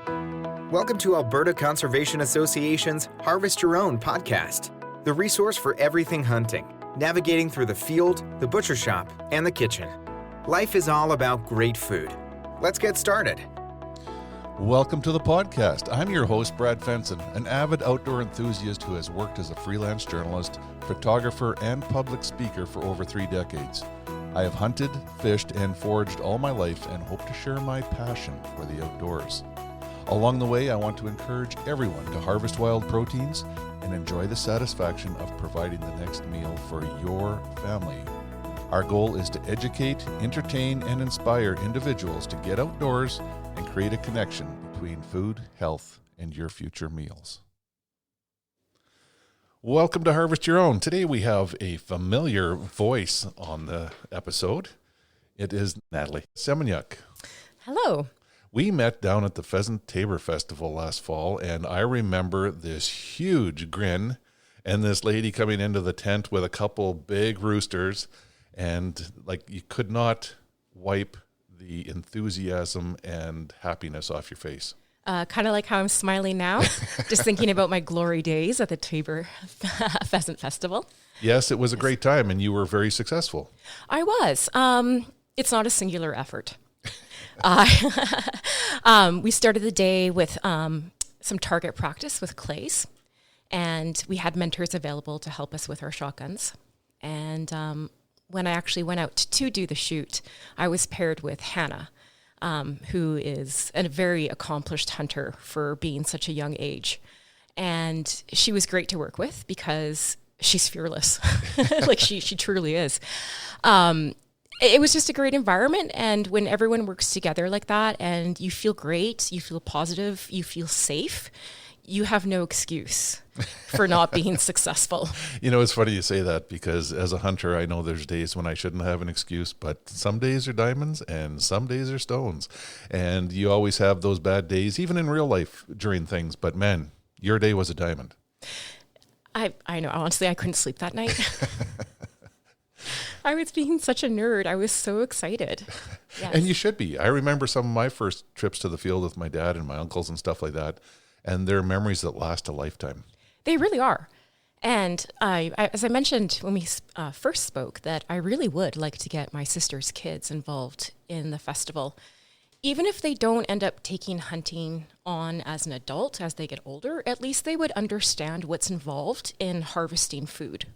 Welcome to Alberta Conservation Association's Harvest Your Own podcast, the resource for everything hunting, navigating through the field, the butcher shop, and the kitchen. Life is all about great food. Let's get started. Welcome to the podcast. I'm your host, Brad Fenson, an avid outdoor enthusiast who has worked as a freelance journalist, photographer, and public speaker for over 3 decades. I have hunted, fished, and foraged all my life and hope to share my passion for the outdoors. Along the way, I want to encourage everyone to harvest wild proteins and enjoy the satisfaction of providing the next meal for your family. Our goal is to educate, entertain, and inspire individuals to get outdoors and create a connection between food, health, and your future meals. Welcome to Harvest Your Own. Today we have a familiar voice on the episode. It is Natalie Semeniuk. Hello. We met down at the Pheasant Tabor Festival last fall, and I remember this huge grin and this lady coming into the tent with a couple big roosters, and like you could not wipe the enthusiasm and happiness off your face. Kind of like how I'm smiling now, just thinking about my glory days at the Tabor Pheasant Festival. Yes, it was a great time, and you were very successful. I was. It's not a singular effort. We started the day with some target practice with clays, and we had mentors available to help us with our shotguns. And when I actually went out to do the shoot, I was paired with Hannah, who is a very accomplished hunter for being such a young age. And she was great to work with because she's fearless. Like she truly is. It was just a great environment, and when everyone works together like that and you feel great, you feel positive, you feel safe, you have no excuse for not being successful. You know, it's funny you say that because as a hunter, I know there's days when I shouldn't have an excuse, but some days are diamonds and some days are stones. And you always have those bad days, even in real life during things. But man, your day was a diamond. I know. Honestly, I couldn't sleep that night. I was being such a nerd. I was so excited. Yes. And you should be. I remember some of my first trips to the field with my dad and my uncles and stuff like that. And they're memories that last a lifetime. They really are. And I as I mentioned when we first spoke, that I really would like to get my sister's kids involved in the festival. Even if they don't end up taking hunting on as an adult as they get older, at least they would understand what's involved in harvesting food.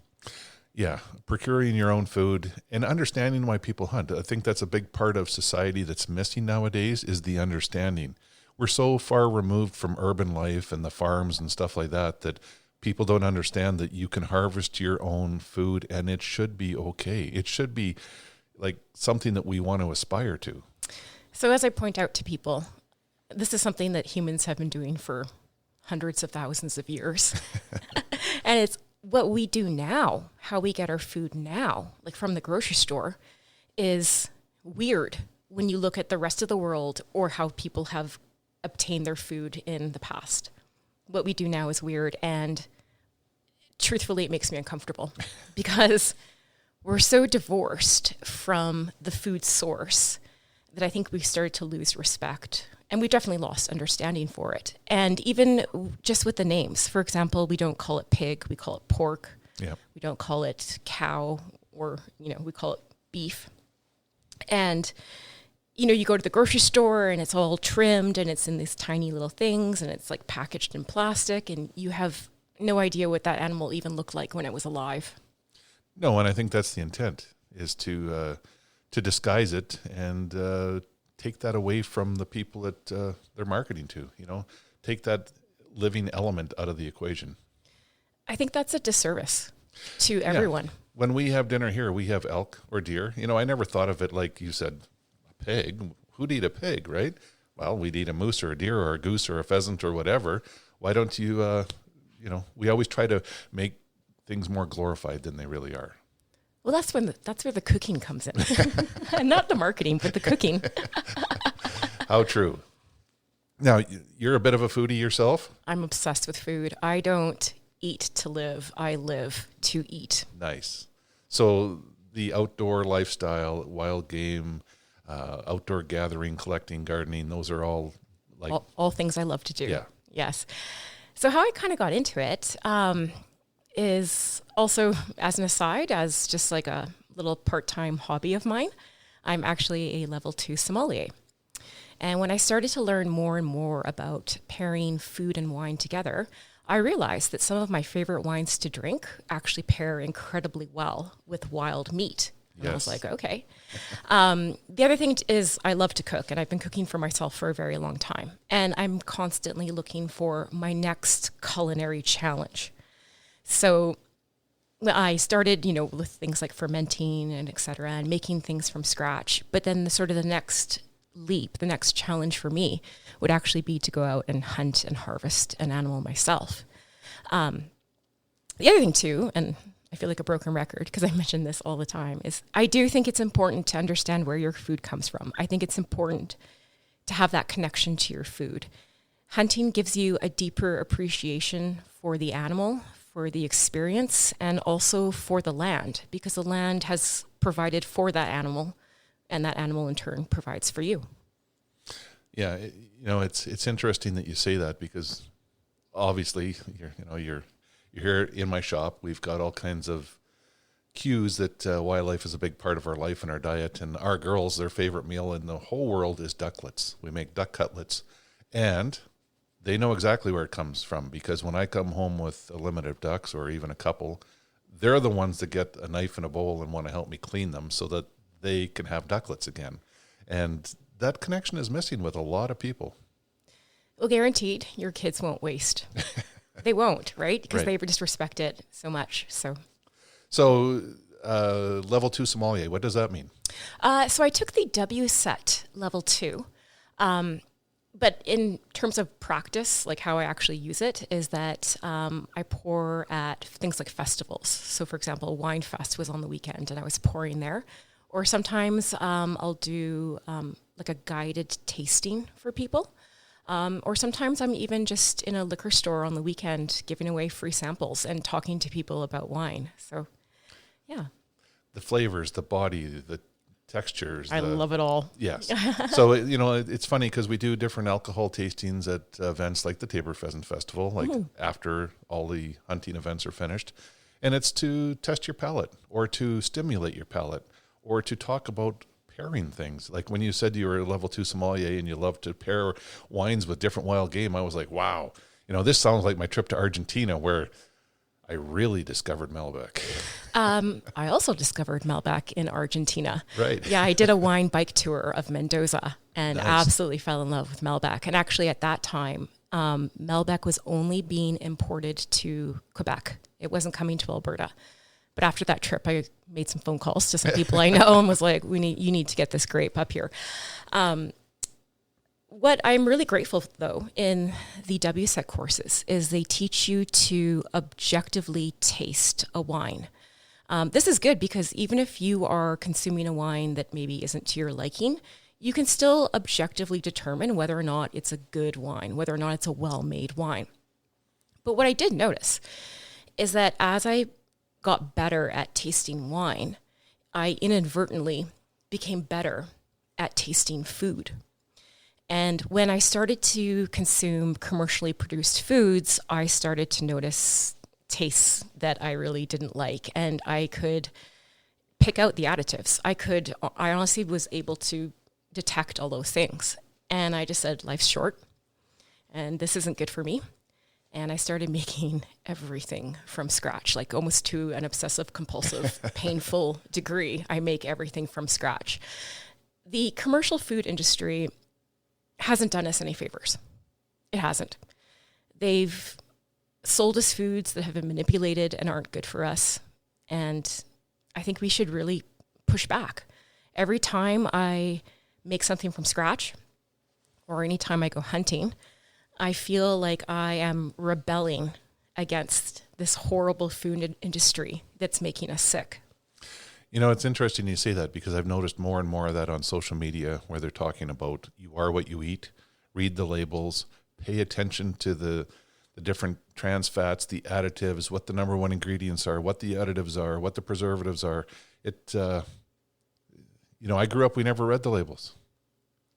Yeah, procuring your own food and understanding why people hunt. I think that's a big part of society that's missing nowadays is the understanding. We're so far removed from urban life and the farms and stuff like that that people don't understand that you can harvest your own food and it should be okay. It should be like something that we want to aspire to. So as I point out to people, this is something that humans have been doing for hundreds of thousands of years. And it's what we do now, how we get our food now, like from the grocery store, is weird when you look at the rest of the world or how people have obtained their food in the past. What we do now is weird, and truthfully, it makes me uncomfortable because we're so divorced from the food source that I think we've started to lose respect. And we definitely lost understanding for it. And even just with the names, for example, we don't call it pig, we call it pork. Yeah. We don't call it cow, or, we call it beef. And, you go to the grocery store and it's all trimmed and it's in these tiny little things and it's like packaged in plastic and you have no idea what that animal even looked like when it was alive. No, and I think that's the intent, is to disguise it and take that away from the people that they're marketing to, take that living element out of the equation. I think that's a disservice to everyone. Yeah. When we have dinner here, we have elk or deer. I never thought of it like you said, a pig. Who'd eat a pig, right? Well, we'd eat a moose or a deer or a goose or a pheasant or whatever. Why don't you, we always try to make things more glorified than they really are. Well, that's where the cooking comes in. And not the marketing, but the cooking. How true. Now, you're a bit of a foodie yourself? I'm obsessed with food. I don't eat to live. I live to eat. Nice. So the outdoor lifestyle, wild game, outdoor gathering, collecting, gardening, those are all Like all things I love to do. Yeah. Yes. So how I kind of got into it is also as an aside, as just like a little part-time hobby of mine. I'm actually a level 2 sommelier. And when I started to learn more and more about pairing food and wine together, I realized that some of my favorite wines to drink actually pair incredibly well with wild meat. And I was like, okay. The other thing is I love to cook, and I've been cooking for myself for a very long time. And I'm constantly looking for my next culinary challenge. So I started, with things like fermenting and et cetera, and making things from scratch. But then the next leap, the next challenge for me would actually be to go out and hunt and harvest an animal myself. The other thing too, and I feel like a broken record because I mention this all the time, is I do think it's important to understand where your food comes from. I think it's important to have that connection to your food. Hunting gives you a deeper appreciation for the animal, for the experience, and also for the land, because the land has provided for that animal, and that animal in turn provides for you. Yeah, it's interesting that you say that, because obviously you're here in my shop. We've got all kinds of cues that wildlife is a big part of our life and our diet. And our girls, their favorite meal in the whole world is ducklets. We make duck cutlets, and they know exactly where it comes from, because when I come home with a limit of ducks or even a couple, they're the ones that get a knife and a bowl and want to help me clean them so that they can have ducklets again. And that connection is missing with a lot of people. Well, guaranteed, your kids won't waste. They won't, right? Because Right. they just respect it so much. So level 2 sommelier, what does that mean? So I took the WSET level 2. But in terms of practice, like how I actually use it, is that I pour at things like festivals. So for example, Wine Fest was on the weekend and I was pouring there. Or sometimes I'll do like a guided tasting for people. Or sometimes I'm even just in a liquor store on the weekend giving away free samples and talking to people about wine. So, yeah. The flavors, the body, the textures. I love it all. Yes. So, it's funny because we do different alcohol tastings at events like the Tabor Pheasant Festival, like after all the hunting events are finished. And it's to test your palate or to stimulate your palate or to talk about pairing things. Like when you said you were a level 2 sommelier and you love to pair wines with different wild game, I was like, wow, this sounds like my trip to Argentina where I really discovered Malbec. I also discovered Malbec in Argentina. Right. Yeah, I did a wine bike tour of Mendoza and Nice. absolutely fell in love with Malbec. And actually at that time, Malbec was only being imported to Quebec. It wasn't coming to Alberta. But after that trip, I made some phone calls to some people I know and was like, you need to get this grape up here. What I'm really grateful, though, in the WSET courses is they teach you to objectively taste a wine. This is good because even if you are consuming a wine that maybe isn't to your liking, you can still objectively determine whether or not it's a good wine, whether or not it's a well-made wine. But what I did notice is that as I got better at tasting wine, I inadvertently became better at tasting food. And when I started to consume commercially produced foods, I started to notice tastes that I really didn't like. And I could pick out the additives. I honestly was able to detect all those things. And I just said, life's short and this isn't good for me. And I started making everything from scratch, like almost to an obsessive compulsive, painful degree. I make everything from scratch. The commercial food industry hasn't done us any favors. It hasn't. They've sold us foods that have been manipulated and aren't good for us. And I think we should really push back. Every time I make something from scratch, or anytime I go hunting, I feel like I am rebelling against this horrible food industry that's making us sick. It's interesting you say that because I've noticed more and more of that on social media where they're talking about you are what you eat, read the labels, pay attention to the different trans fats, the additives, what the number one ingredients are, what the additives are, what the preservatives are. I grew up, we never read the labels.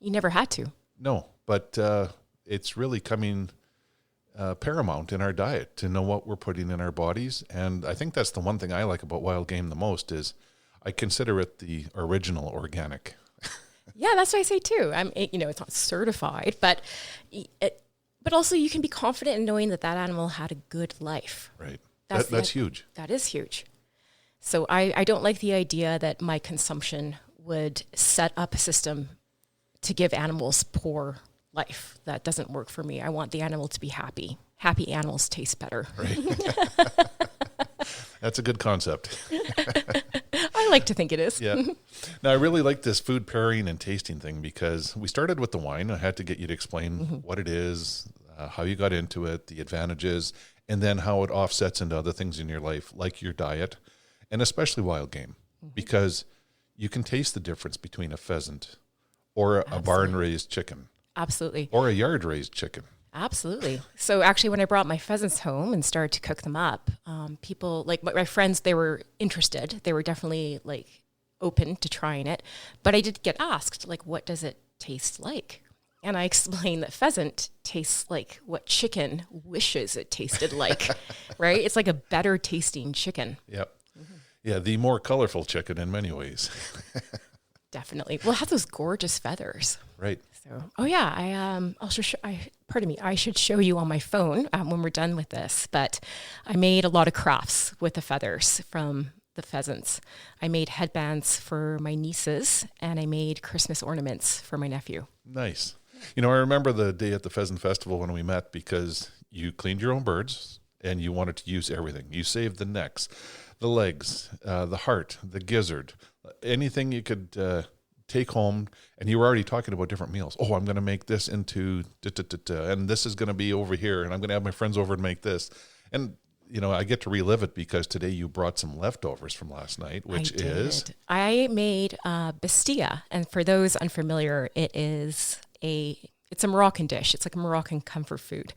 You never had to. No, but it's really coming paramount in our diet to know what we're putting in our bodies. And I think that's the one thing I like about wild game the most is I consider it the original organic. Yeah, that's what I say too. It's not certified, but also you can be confident in knowing that animal had a good life. Right. That's huge. That is huge. So I don't like the idea that my consumption would set up a system to give animals poor life. That doesn't work for me. I want the animal to be happy. Happy animals taste better. Right. That's a good concept. I like to think it is. Yeah. Now, I really like this food pairing and tasting thing because we started with the wine. I had to get you to explain what it is, how you got into it, the advantages, and then how it offsets into other things in your life, like your diet, and especially wild game, because you can taste the difference between a pheasant or a barn-raised chicken. Absolutely. Or a yard-raised chicken. Absolutely. So actually, when I brought my pheasants home and started to cook them up, people, like my friends, they were interested. They were definitely like open to trying it. But I did get asked, like, what does it taste like? And I explained that pheasant tastes like what chicken wishes it tasted like, right? It's like a better tasting chicken. Yep. Yeah, the more colorful chicken in many ways. Definitely. Well, it has those gorgeous feathers. Right. So, I should show you on my phone when we're done with this. But I made a lot of crafts with the feathers from the pheasants. I made headbands for my nieces, and I made Christmas ornaments for my nephew. Nice. I remember the day at the Pheasant Festival when we met because you cleaned your own birds and you wanted to use everything. You saved the necks, the legs, the heart, the gizzard, anything you could take home, and you were already talking about different meals. Oh, I'm going to make this into and this is going to be over here, and I'm going to have my friends over and make this. And I get to relive it because today you brought some leftovers from last night, which I made bastilla, and for those unfamiliar, it's a Moroccan dish. It's like a Moroccan comfort food,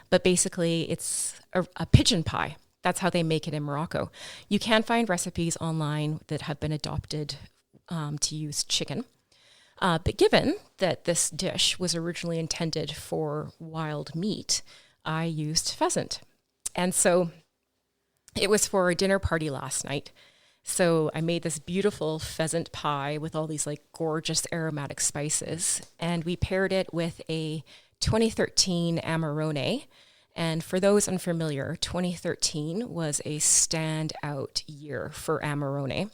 but basically it's a pigeon pie. That's how they make it in Morocco. You can find recipes online that have been adopted to use chicken. But given that this dish was originally intended for wild meat, I used pheasant. And so it was for a dinner party last night. So I made this beautiful pheasant pie with all these like gorgeous aromatic spices. And we paired it with a 2013 Amarone. And for those unfamiliar, 2013 was a standout year for Amarone.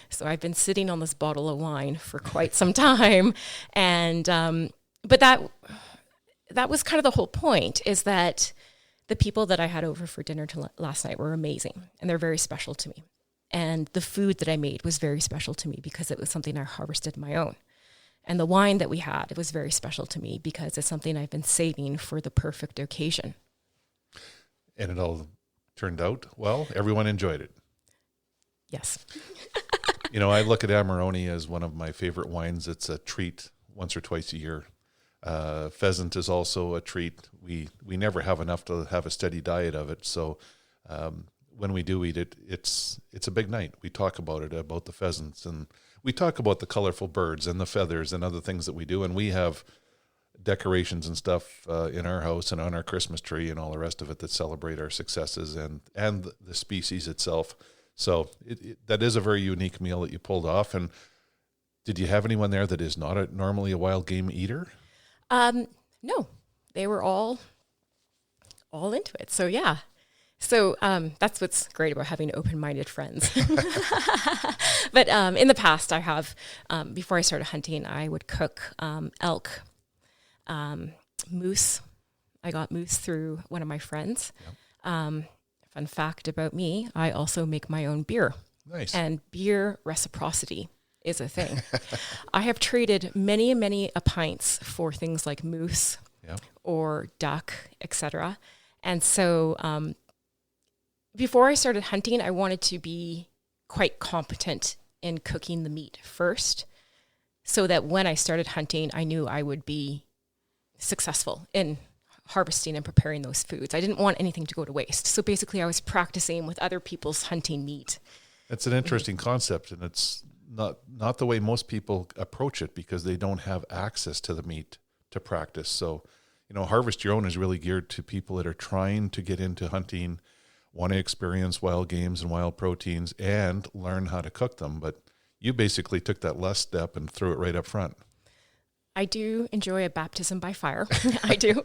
So I've been sitting on this bottle of wine for quite some time. And, but that was kind of the whole point, is that the people that I had over for dinner last night were amazing, and they're very special to me. And the food that I made was very special to me because it was something I harvested my own. And the wine that we had, it was very special to me because it's something I've been saving for the perfect occasion. And it all turned out well. Everyone enjoyed it. Yes. I look at Amarone as one of my favorite wines. It's a treat once or twice a year. Pheasant is also a treat. We never have enough to have a steady diet of it. So when we do eat it, it's a big night. We talk about it, about the pheasants, and we talk about the colorful birds and the feathers and other things that we do. And we have decorations and stuff in our house and on our Christmas tree and all the rest of it that celebrate our successes and the species itself. So that is a very unique meal that you pulled off. And did you have anyone there that is not normally a wild game eater? No, they were all into it. So yeah. So that's what's great about having open-minded friends. But in the past, I have, before I started hunting, I would cook elk, moose. I got moose through one of my friends. Yep. Fun fact about me, I also make my own beer. Nice. And beer reciprocity is a thing. I have traded many pints for things like moose or duck, etc. And so before I started hunting, I wanted to be quite competent in cooking the meat first, so that when I started hunting, I knew I would be successful in harvesting and preparing those foods. I didn't want anything to go to waste. So basically I was practicing with other people's hunting meat. It's an interesting concept, and it's not the way most people approach it because they don't have access to the meat to practice. So, Harvest Your Own is really geared to people that are trying to get into hunting, want to experience wild games and wild proteins and learn how to cook them. But you basically took that last step and threw it right up front. I do enjoy a baptism by fire. I do.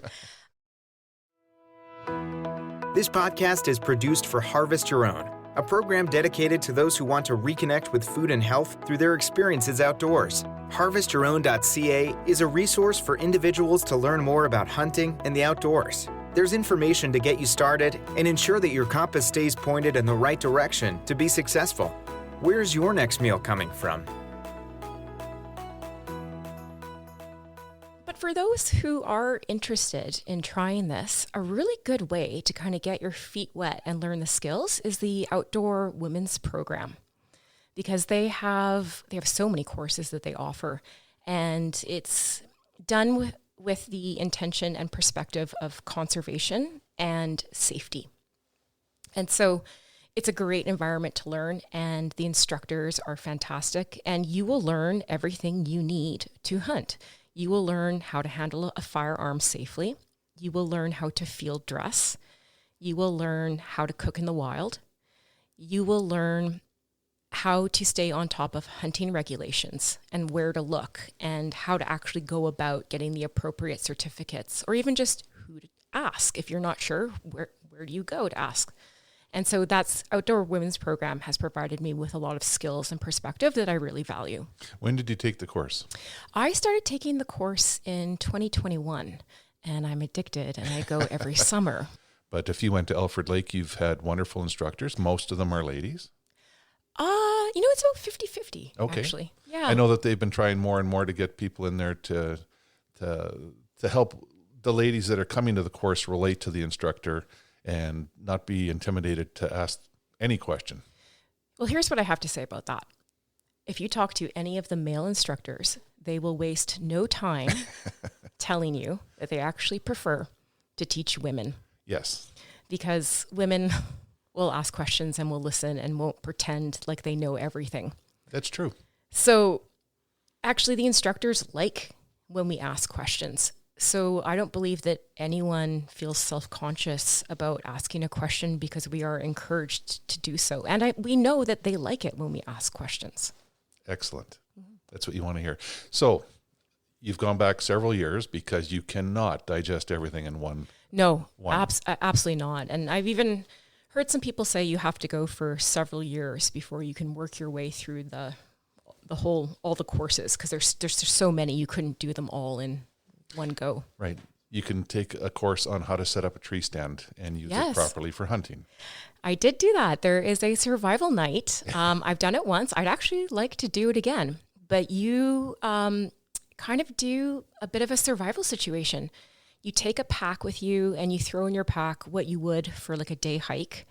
This podcast is produced for Harvest Your Own, a program dedicated to those who want to reconnect with food and health through their experiences outdoors. HarvestYourOwn.ca is a resource for individuals to learn more about hunting and the outdoors. There's information to get you started and ensure that your compass stays pointed in the right direction to be successful. Where's your next meal coming from? But for those who are interested in trying this, a really good way to kind of get your feet wet and learn the skills is the Outdoor Women's Program, because they have so many courses that they offer, and it's done with the intention and perspective of conservation and safety. And so it's a great environment to learn, and the instructors are fantastic, and you will learn everything you need to hunt. You will learn how to handle a firearm safely. You will learn how to field dress. You will learn how to cook in the wild. You will learn how to stay on top of hunting regulations and where to look and how to actually go about getting the appropriate certificates, or even just who to ask. If you're not sure, where do you go to ask? And so that's Outdoor Women's Program has provided me with a lot of skills and perspective that I really value. When did you take the course? I started taking the course in 2021, and I'm addicted, and I go every summer. But if you went to Alfred Lake, you've had wonderful instructors. Most of them are ladies. It's about 50-50, actually. Yeah. I know that they've been trying more and more to get people in there to help the ladies that are coming to the course relate to the instructor and not be intimidated to ask any question. Well, here's what I have to say about that. If you talk to any of the male instructors, they will waste no time telling you that they actually prefer to teach women. Yes. Because women will ask questions and will listen and won't pretend like they know everything. That's true. So actually the instructors like when we ask questions. So I don't believe that anyone feels self-conscious about asking a question, because we are encouraged to do so. And we know that they like it when we ask questions. Excellent. That's what you want to hear. So you've gone back several years because you cannot digest everything in one. No, absolutely not. And I've even heard some people say you have to go for several years before you can work your way through all the courses, because there's so many, you couldn't do them all in one go. Right. You can take a course on how to set up a tree stand and use it properly for hunting. I did do that. There is a survival night. I've done it once. I'd actually like to do it again. But you kind of do a bit of a survival situation. You take a pack with you and you throw in your pack what you would for like a day hike.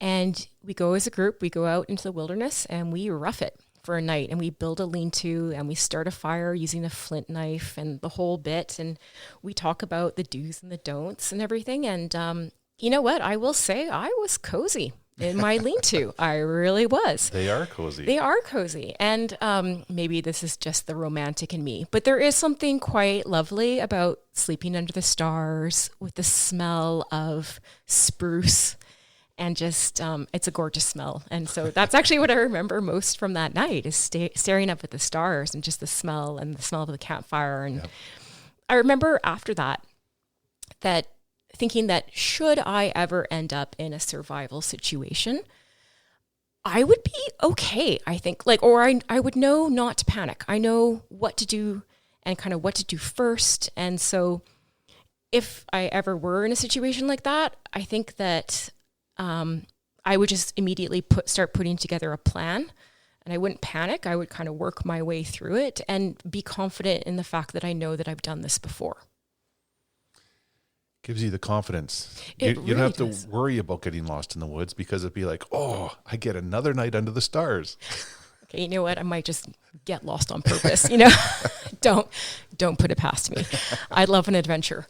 And we go as a group, we go out into the wilderness and we rough it for a night, and we build a lean-to and we start a fire using a flint knife and the whole bit. And we talk about the do's and the don'ts and everything. And you know what? I will say I was cozy in my lean-to. I really was. They are cozy. They are cozy. And maybe this is just the romantic in me, but there is something quite lovely about sleeping under the stars with the smell of spruce. And just, it's a gorgeous smell. And so that's actually what I remember most from that night, is staring up at the stars and just the smell and the smell of the campfire. And I remember after that thinking that should I ever end up in a survival situation, I would be okay, I think. I would know not to panic. I know what to do and kind of what to do first. And so if I ever were in a situation like that, I think that I would just immediately start putting together a plan, and I wouldn't panic. I would kind of work my way through it and be confident in the fact that I know that I've done this before. Gives you the confidence. You don't have to worry about getting lost in the woods, because it'd be like, oh, I get another night under the stars. Okay, you know what? I might just get lost on purpose. Don't put it past me. I love an adventure.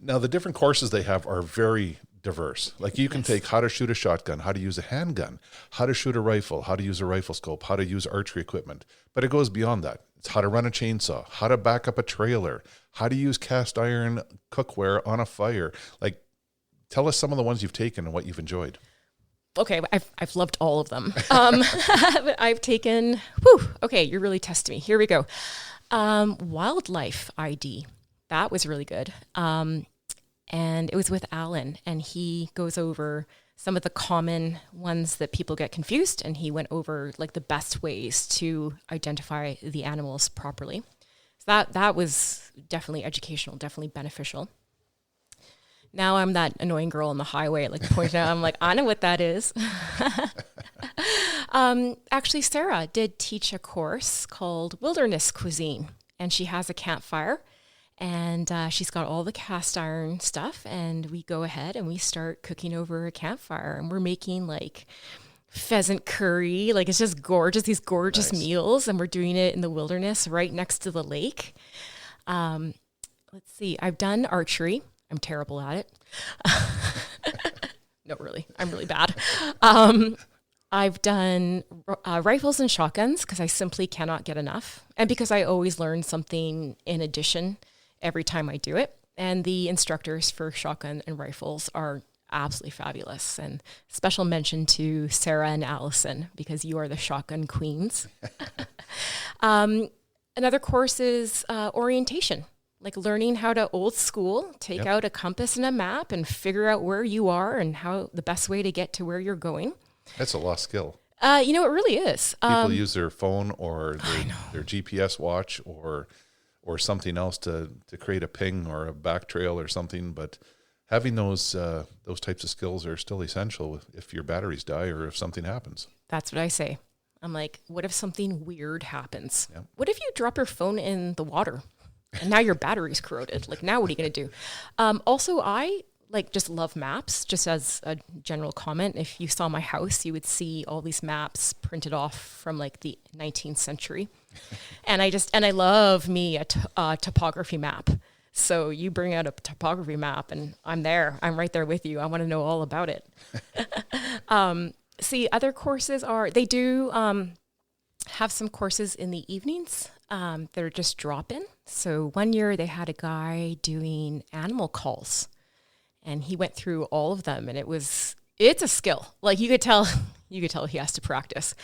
Now, the different courses they have are very diverse. Like you can take how to shoot a shotgun, how to use a handgun, how to shoot a rifle, how to use a rifle scope, how to use archery equipment. But it goes beyond that. It's how to run a chainsaw, how to back up a trailer, how to use cast iron cookware on a fire. Like, tell us some of the ones you've taken and what you've enjoyed. Okay, I've loved all of them. I've taken, okay, you're really testing me. Here we go. Wildlife ID. That was really good. And it was with Alan, and he goes over some of the common ones that people get confused, and he went over like the best ways to identify the animals properly. So that was definitely educational, definitely beneficial. Now I'm that annoying girl on the highway, like pointing out, I'm like, I know what that is. Actually, Sarah did teach a course called Wilderness Cuisine, and she has a campfire, and she's got all the cast iron stuff, and we go ahead and we start cooking over a campfire, and we're making like pheasant curry. Like, it's just gorgeous, these gorgeous meals, and we're doing it in the wilderness right next to the lake. Let's see, I've done archery. I'm terrible at it. No, really, I'm really bad. I've done rifles and shotguns because I simply cannot get enough, and because I always learn something in addition every time I do it. And the instructors for shotgun and rifles are absolutely fabulous. And special mention to Sarah and Allison, because you are the shotgun queens. Another course is orientation, like learning how to old school, take out a compass and a map and figure out where you are and how the best way to get to where you're going. That's a lost skill. It really is. People use their phone or their GPS watch or something else to create a ping or a back trail or something. But having those types of skills are still essential if your batteries die or if something happens. That's what I say. I'm like, what if something weird happens? Yep. What if you drop your phone in the water and now your battery's corroded? Like, now what are you going to do? Also, I just love maps, just as a general comment. If you saw my house, you would see all these maps printed off from like the 19th century. And I love me a topography map. So you bring out a topography map and I'm there. I'm right there with you. I want to know all about it. See, other courses they do have some courses in the evenings that are just drop-in. So one year they had a guy doing animal calls, and he went through all of them, and it's a skill. Like, you could tell he has to practice.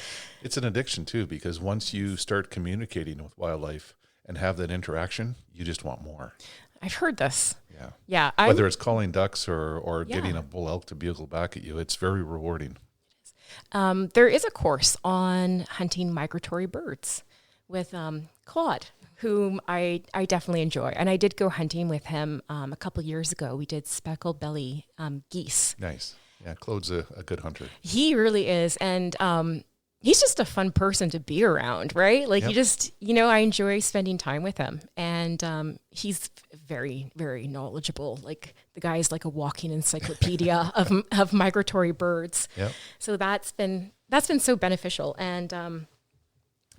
It's an addiction too, because once you start communicating with wildlife and have that interaction, you just want more. I've heard this. Yeah. Yeah. Whether it's calling ducks or getting a bull elk to bugle back at you, it's very rewarding. There is a course on hunting migratory birds with Claude, whom I definitely enjoy. And I did go hunting with him a couple years ago. We did speckled belly geese. Nice. Yeah, Claude's a good hunter. He really is. And he's just a fun person to be around, right? Like, I enjoy spending time with him. And he's very, very knowledgeable. Like, the guy is like a walking encyclopedia of migratory birds. Yep. So that's been so beneficial. And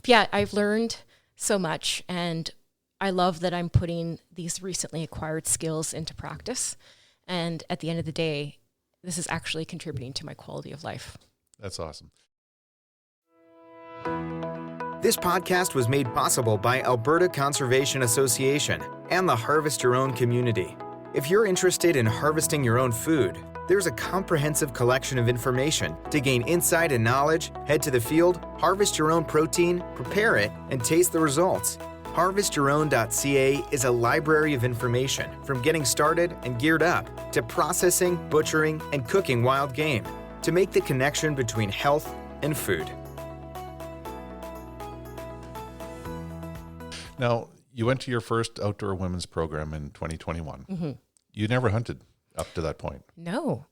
I've learned so much, and I love that I'm putting these recently acquired skills into practice. And at the end of the day, this is actually contributing to my quality of life. That's awesome. This podcast was made possible by Alberta Conservation Association and the Harvest Your Own community. If you're interested in harvesting your own food, there's a comprehensive collection of information to gain insight and knowledge. Head to the field, harvest your own protein, prepare it, and taste the results. HarvestYourOwn.ca is a library of information from getting started and geared up to processing, butchering, and cooking wild game to make the connection between health and food. Now, you went to your first outdoor women's program in 2021. Mm-hmm. You never hunted up to that point. No.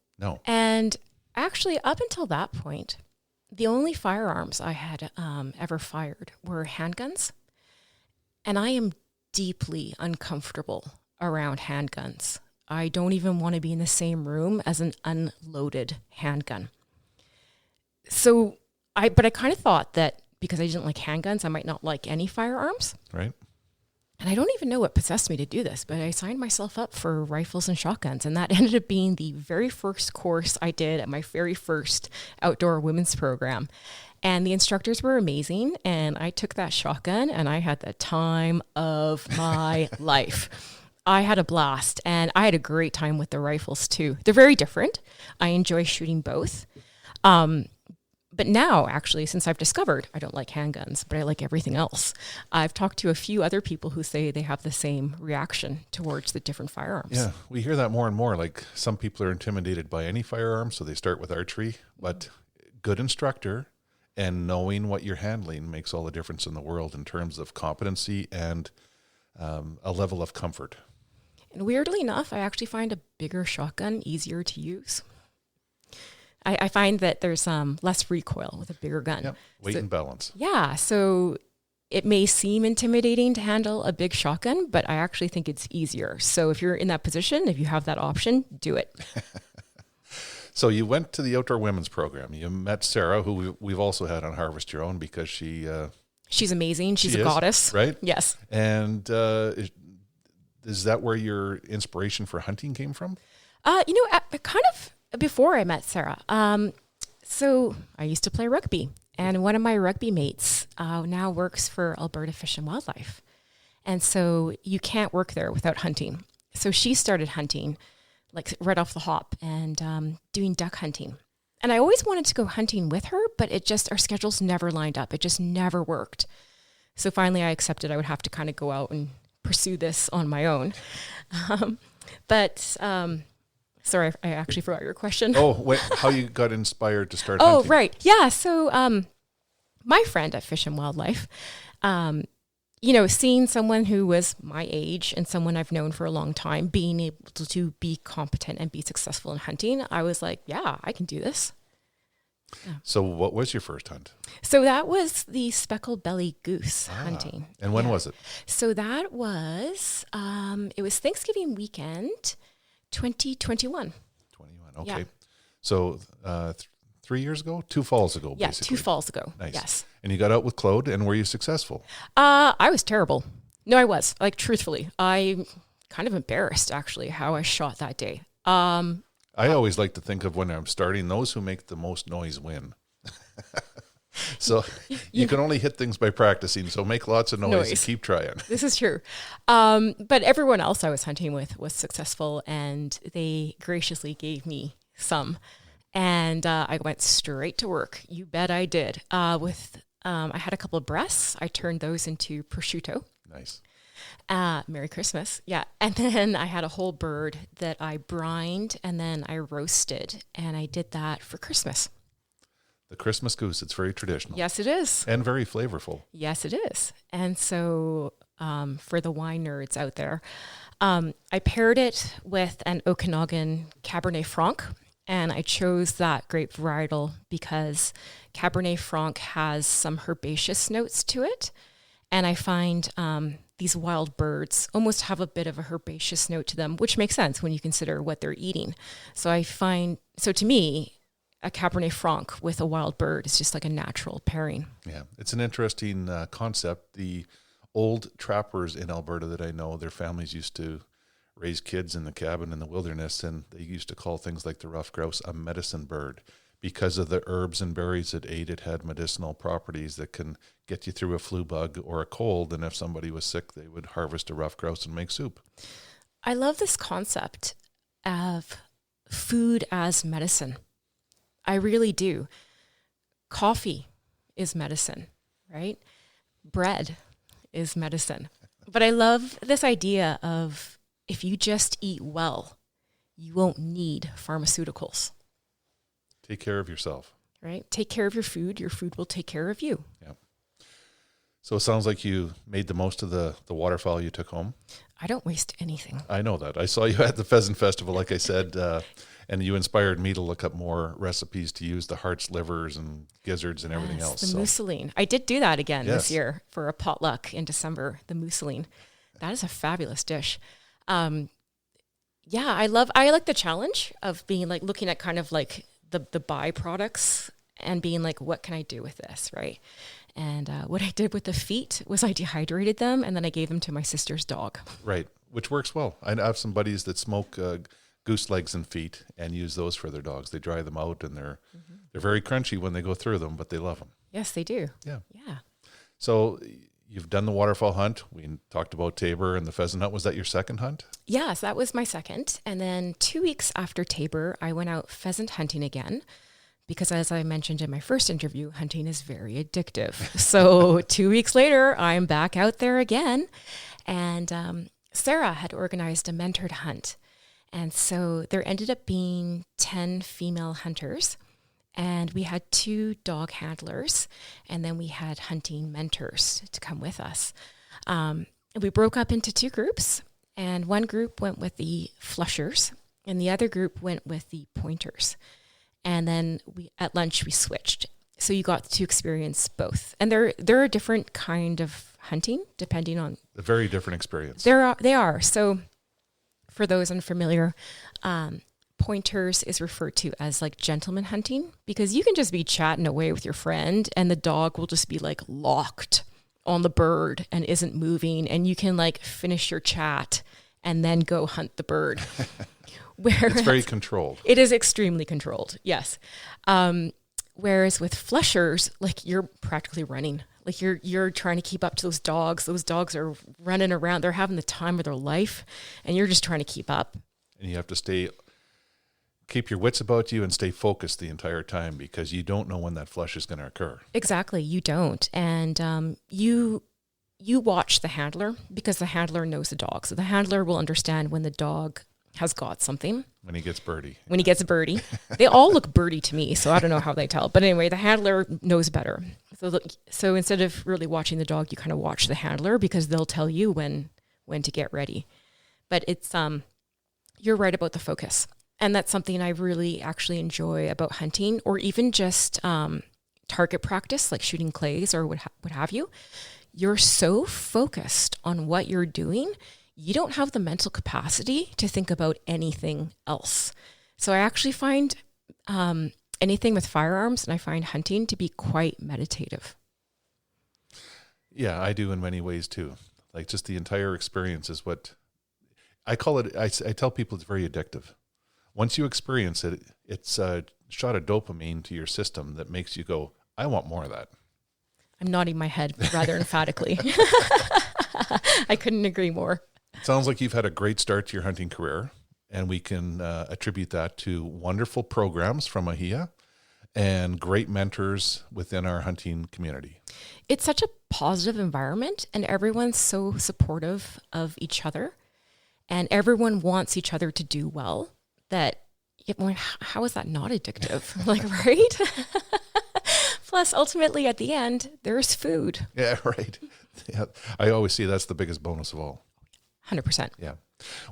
And actually, up until that point, the only firearms I had ever fired were handguns. And I am deeply uncomfortable around handguns. I don't even want to be in the same room as an unloaded handgun. So I kind of thought that because I didn't like handguns, I might not like any firearms. Right. And I don't even know what possessed me to do this, but I signed myself up for rifles and shotguns. And that ended up being the very first course I did at my very first outdoor women's program. And the instructors were amazing. And I took that shotgun and I had the time of my life. I had a blast, and I had a great time with the rifles too. They're very different. I enjoy shooting both. But now, actually, since I've discovered I don't like handguns, but I like everything else, I've talked to a few other people who say they have the same reaction towards the different firearms. Yeah, we hear that more and more. Like, some people are intimidated by any firearm, so they start with archery. But good instructor and knowing what you're handling makes all the difference in the world in terms of competency and a level of comfort. And weirdly enough, I actually find a bigger shotgun easier to use. I find that there's less recoil with a bigger gun. Yep. Weight and balance. Yeah. So it may seem intimidating to handle a big shotgun, but I actually think it's easier. So if you're in that position, if you have that option, do it. So you went to the Outdoor Women's Program. You met Sarah, who we've also had on Harvest Your Own because she's amazing. She's a goddess. Right? Yes. And is that where your inspiration for hunting came from? Kind of before I met Sarah. So I used to play rugby, and one of my rugby mates now works for Alberta Fish and Wildlife. And so you can't work there without hunting. So she started hunting like right off the hop and doing duck hunting. And I always wanted to go hunting with her, but our schedules never lined up. It just never worked. So finally I accepted I would have to kind of go out and pursue this on my own. Sorry, I actually forgot your question. Oh, wait, how you got inspired to start hunting? Oh, right. Yeah. So my friend at Fish and Wildlife, seeing someone who was my age and someone I've known for a long time being able to be competent and be successful in hunting, I was like, yeah, I can do this. Yeah. So what was your first hunt? So that was the speckled belly goose hunting. And when was it? So that was, it was Thanksgiving weekend, 2021. 21, okay. Yeah. So 3 years ago? 2 falls ago, yeah, basically. 2 falls ago. Nice. Yes. And you got out with Claude, and were you successful? I was terrible. No, I was. Like, truthfully. I'm kind of embarrassed, actually, how I shot that day. I always like to think of when I'm starting, those who make the most noise win. So you can only hit things by practicing. So make lots of noise and keep trying. This is true. But everyone else I was hunting with was successful, and they graciously gave me some. And I went straight to work. You bet I did. I had a couple of breasts. I turned those into prosciutto. Nice. Merry Christmas. Yeah. And then I had a whole bird that I brined and then I roasted, and I did that for Christmas. The Christmas goose, it's very traditional. Yes, it is. And very flavorful. Yes, it is. And so for the wine nerds out there, I paired it with an Okanagan Cabernet Franc, and I chose that grape varietal because Cabernet Franc has some herbaceous notes to it. And I find these wild birds almost have a bit of a herbaceous note to them, which makes sense when you consider what they're eating. So to me, a Cabernet Franc with a wild bird is just like a natural pairing. Yeah. It's an interesting concept. The old trappers in Alberta that I know, their families used to raise kids in the cabin in the wilderness, and they used to call things like the rough grouse a medicine bird because of the herbs and berries it ate. It had medicinal properties that can get you through a flu bug or a cold, and if somebody was sick, they would harvest a rough grouse and make soup. I love this concept of food as medicine. I really do. Coffee is medicine, right? Bread is medicine. But I love this idea of if you just eat well, you won't need pharmaceuticals. Take care of yourself. Right? Take care of your food will take care of you. Yeah. So it sounds like you made the most of the waterfowl you took home. I don't waste anything. I know that. I saw you at the Pheasant Festival, like I said, and you inspired me to look up more recipes to use the hearts, livers, and gizzards and everything else. The mousseline. I did do that again this year for a potluck in December, the mousseline. That is a fabulous dish. I like the challenge of being like looking at kind of like the byproducts and being like, what can I do with this, right? And what I did with the feet was I dehydrated them and then I gave them to my sister's dog. Right, which works well. I have some buddies that smoke goose legs and feet and use those for their dogs. They dry them out and they're very crunchy when they go through them, but they love them. Yes, they do. Yeah. Yeah. So you've done the waterfowl hunt. We talked about Tabor and the pheasant hunt. Was that your second hunt? Yes, that was my second. And then 2 weeks after Tabor, I went out pheasant hunting again because, as I mentioned in my first interview, hunting is very addictive. So 2 weeks later, I'm back out there again. And Sarah had organized a mentored hunt. And so there ended up being 10 female hunters. And we had 2 dog handlers, and then we had hunting mentors to come with us. We broke up into 2 groups, and one group went with the flushers, and the other group went with the pointers. And then at lunch we switched, so you got to experience both. And they're a different kind of hunting, depending on A very different experience. they are. So for those unfamiliar, pointers is referred to as like gentleman hunting because you can just be chatting away with your friend and the dog will just be like locked on the bird and isn't moving, and you can like finish your chat and then go hunt the bird. It's very controlled. It is extremely controlled, yes. Whereas with flushers, like you're practically running. Like you're trying to keep up to those dogs. Those dogs are running around. They're having the time of their life, and you're just trying to keep up. And you have to keep your wits about you and stay focused the entire time because you don't know when that flush is going to occur. Exactly, you don't. And you watch the handler because the handler knows the dog. So the handler will understand when the dog has got something. When he gets birdie. When he gets a birdie. They all look birdie to me, so I don't know how they tell. But anyway, the handler knows better. So instead of really watching the dog, you kind of watch the handler because they'll tell you when to get ready. But it's you're right about the focus. And that's something I really actually enjoy about hunting, or even just target practice, like shooting clays or what have you. You're so focused on what you're doing, you don't have the mental capacity to think about anything else. So I actually find anything with firearms, and I find hunting to be quite meditative. Yeah, I do in many ways too. Like just the entire experience is what I call it. I tell people it's very addictive. Once you experience it, it's a shot of dopamine to your system that makes you go, I want more of that. I'm nodding my head rather emphatically. I couldn't agree more. It sounds like you've had a great start to your hunting career, and we can attribute that to wonderful programs from AHEIA and great mentors within our hunting community. It's such a positive environment, and everyone's so supportive of each other, and everyone wants each other to do well. That, how is that not addictive? Like, right? Plus, ultimately, at the end, there's food. Yeah, right. Yeah, I always see that's the biggest bonus of all. 100%. Yeah.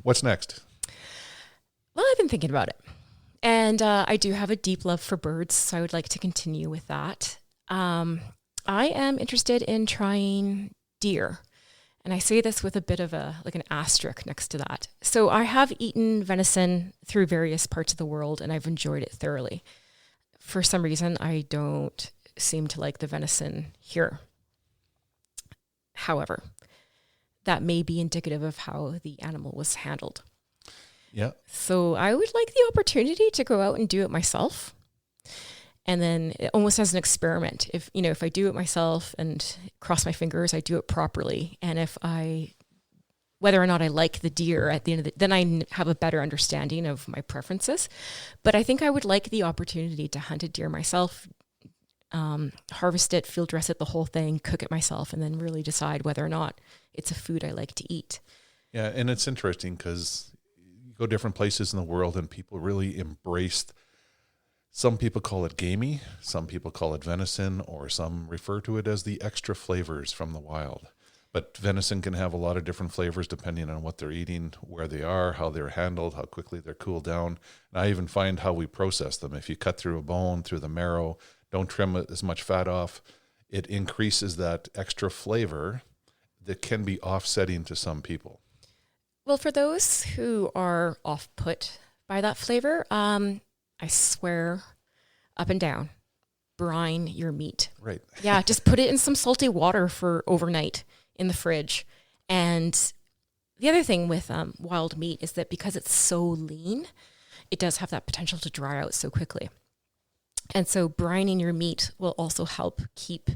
What's next? Well, I've been thinking about it. And I do have a deep love for birds, so I would like to continue with that. I am interested in trying deer. And I say this with a bit of an asterisk next to that. So I have eaten venison through various parts of the world, and I've enjoyed it thoroughly. For some reason, I don't seem to like the venison here. However, that may be indicative of how the animal was handled. Yeah. So I would like the opportunity to go out and do it myself. And then almost as an experiment, if I do it myself and cross my fingers, I do it properly. And whether or not I like the deer at the end of then I have a better understanding of my preferences. But I think I would like the opportunity to hunt a deer myself, harvest it, field dress it, the whole thing, cook it myself, and then really decide whether or not it's a food I like to eat. Yeah. And it's interesting because you go different places in the world and people really embrace. Some people call it gamey, some people call it venison, or some refer to it as the extra flavors from the wild. But venison can have a lot of different flavors depending on what they're eating, where they are, how they're handled, how quickly they're cooled down. And I even find how we process them. If you cut through a bone, through the marrow, don't trim as much fat off, it increases that extra flavor that can be offsetting to some people. Well, for those who are off-put by that flavor, I swear up and down, brine your meat. Right. Yeah, just put it in some salty water for overnight in the fridge. And the other thing with wild meat is that because it's so lean, it does have that potential to dry out so quickly. And so brining your meat will also help keep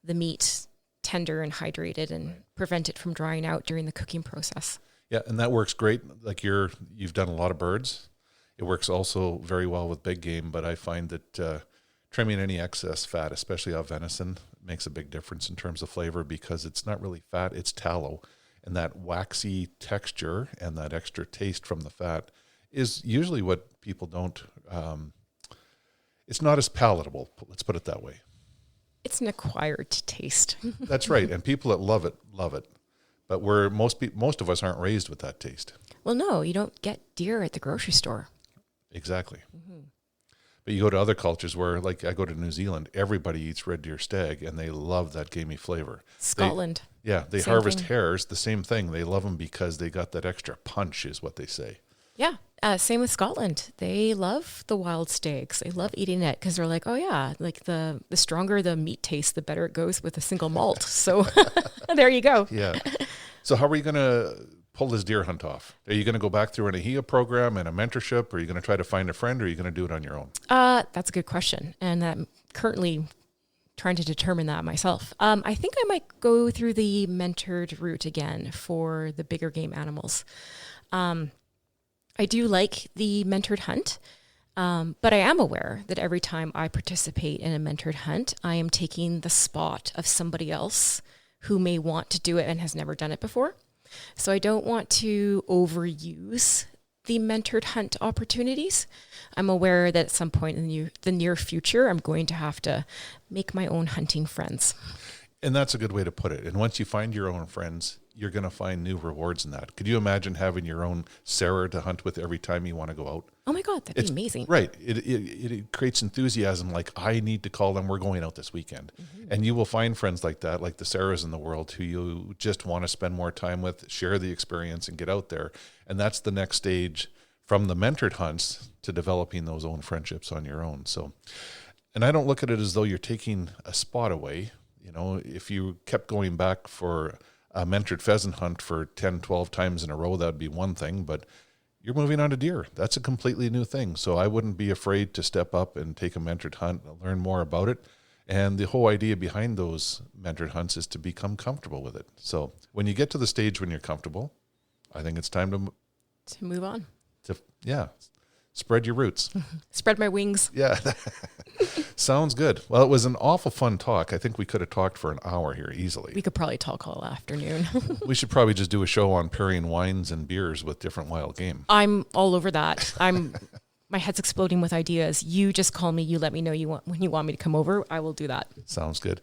the meat tender and hydrated and prevent it from drying out during the cooking process. Yeah, and that works great. Like you've done a lot of birds. It works also very well with big game, but I find that trimming any excess fat, especially on venison, makes a big difference in terms of flavor because it's not really fat, it's tallow. And that waxy texture and that extra taste from the fat is usually what people don't, it's not as palatable, let's put it that way. It's an acquired taste. That's right, and people that love it. But most of us aren't raised with that taste. Well, no, you don't get deer at the grocery store. Exactly. Mm-hmm. But you go to other cultures where, like I go to New Zealand, everybody eats red deer stag, and they love that gamey flavor. Scotland. They harvest hares, the same thing. They love them because they got that extra punch is what they say. Yeah, same with Scotland. They love the wild stags. They love eating it because they're like, oh yeah, like the stronger the meat tastes, the better it goes with a single malt. So there you go. Yeah. So how are you going to pull this deer hunt off? Are you going to go back through an AHEIA program and a mentorship? Or are you going to try to find a friend, or are you going to do it on your own? That's a good question. And I'm currently trying to determine that myself. I think I might go through the mentored route again for the bigger game animals. I do like the mentored hunt, but I am aware that every time I participate in a mentored hunt, I am taking the spot of somebody else who may want to do it and has never done it before. So I don't want to overuse the mentored hunt opportunities. I'm aware that at some point in the near future, I'm going to have to make my own hunting friends. And that's a good way to put it. And once you find your own friends, you're going to find new rewards in that. Could you imagine having your own Sarah to hunt with every time you want to go out? Oh my God, that'd be amazing. Right. It creates enthusiasm, like, I need to call them, we're going out this weekend. Mm-hmm. And you will find friends like that, like the Sarahs in the world, who you just want to spend more time with, share the experience, and get out there. And that's the next stage from the mentored hunts to developing those own friendships on your own. So, and I don't look at it as though you're taking a spot away. You know, if you kept going back for a mentored pheasant hunt for 10, 12 times in a row, that would be one thing, but you're moving on to deer. That's a completely new thing. So I wouldn't be afraid to step up and take a mentored hunt, learn more about it. And the whole idea behind those mentored hunts is to become comfortable with it. So when you get to the stage when you're comfortable, I think it's time to move on. Spread your roots. Spread my wings. Yeah. Sounds good. Well, it was an awful fun talk. I think we could have talked for an hour here easily. We could probably talk all afternoon. We should probably just do a show on pairing wines and beers with different wild game. I'm all over that. My head's exploding with ideas. You just call me. You let me know when you want me to come over. I will do that. Sounds good.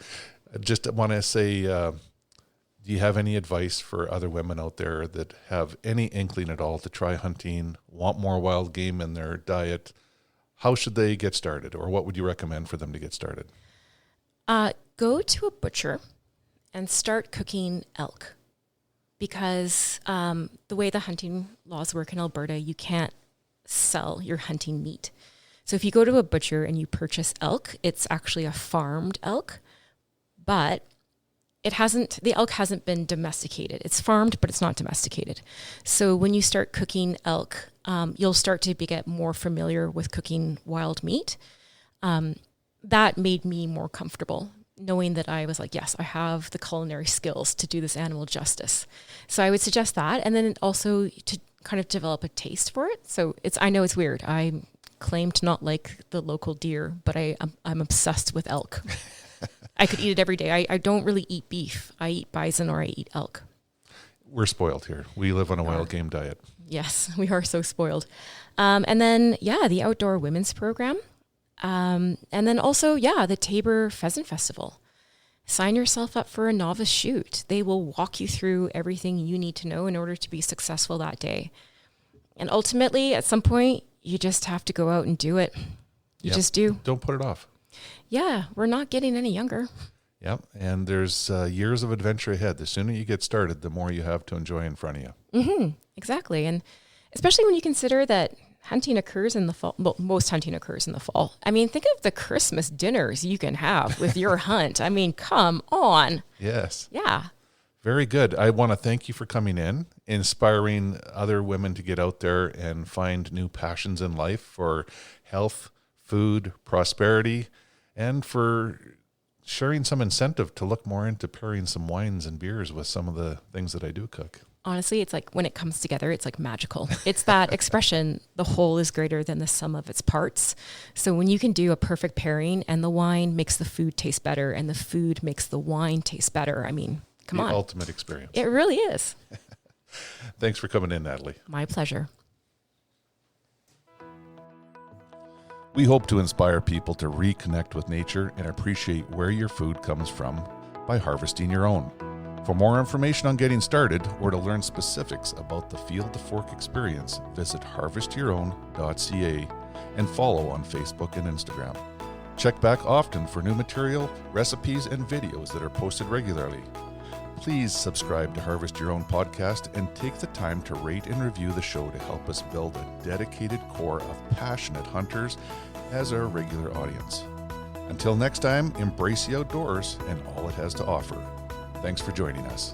I just want to say, do you have any advice for other women out there that have any inkling at all to try hunting, want more wild game in their diet? How should they get started, or what would you recommend for them to get started? Go to a butcher and start cooking elk, because the way the hunting laws work in Alberta, you can't sell your hunting meat. So if you go to a butcher and you purchase elk, it's actually a farmed elk, but the elk hasn't been domesticated. It's farmed, but it's not domesticated. So when you start cooking elk, you'll start to get more familiar with cooking wild meat. That made me more comfortable, knowing that I was like, yes, I have the culinary skills to do this animal justice. So I would suggest that. And then also to kind of develop a taste for it. So I know it's weird. I claim to not like the local deer, but I'm obsessed with elk. I could eat it every day. I don't really eat beef. I eat bison or I eat elk. We're spoiled here. We live on a wild game diet. Yes, we are so spoiled. And then, the outdoor women's program. And then also, the Tabor Pheasant Festival. Sign yourself up for a novice shoot. They will walk you through everything you need to know in order to be successful that day. And ultimately, at some point, you just have to go out and do it. You just do. Don't put it off. Yeah, we're not getting any younger. Yep, and there's years of adventure ahead. The sooner you get started, the more you have to enjoy in front of you. Mm-hmm, exactly, and especially when you consider that hunting occurs in the fall. Well, most hunting occurs in the fall. I mean, think of the Christmas dinners you can have with your hunt. I mean, come on. Yes. Yeah. Very good. I want to thank you for coming in, inspiring other women to get out there and find new passions in life for health, food, prosperity, and for sharing some incentive to look more into pairing some wines and beers with some of the things that I do cook. Honestly, it's like when it comes together, it's like magical. It's that expression, the whole is greater than the sum of its parts. So when you can do a perfect pairing and the wine makes the food taste better and the food makes the wine taste better, I mean, come on. The ultimate experience. It really is. Thanks for coming in, Natalie. My pleasure. We hope to inspire people to reconnect with nature and appreciate where your food comes from by harvesting your own. For more information on getting started or to learn specifics about the Field to Fork experience, visit harvestyourown.ca and follow on Facebook and Instagram. Check back often for new material, recipes, and videos that are posted regularly. Please subscribe to Harvest Your Own podcast and take the time to rate and review the show to help us build a dedicated core of passionate hunters as our regular audience. Until next time, embrace the outdoors and all it has to offer. Thanks for joining us.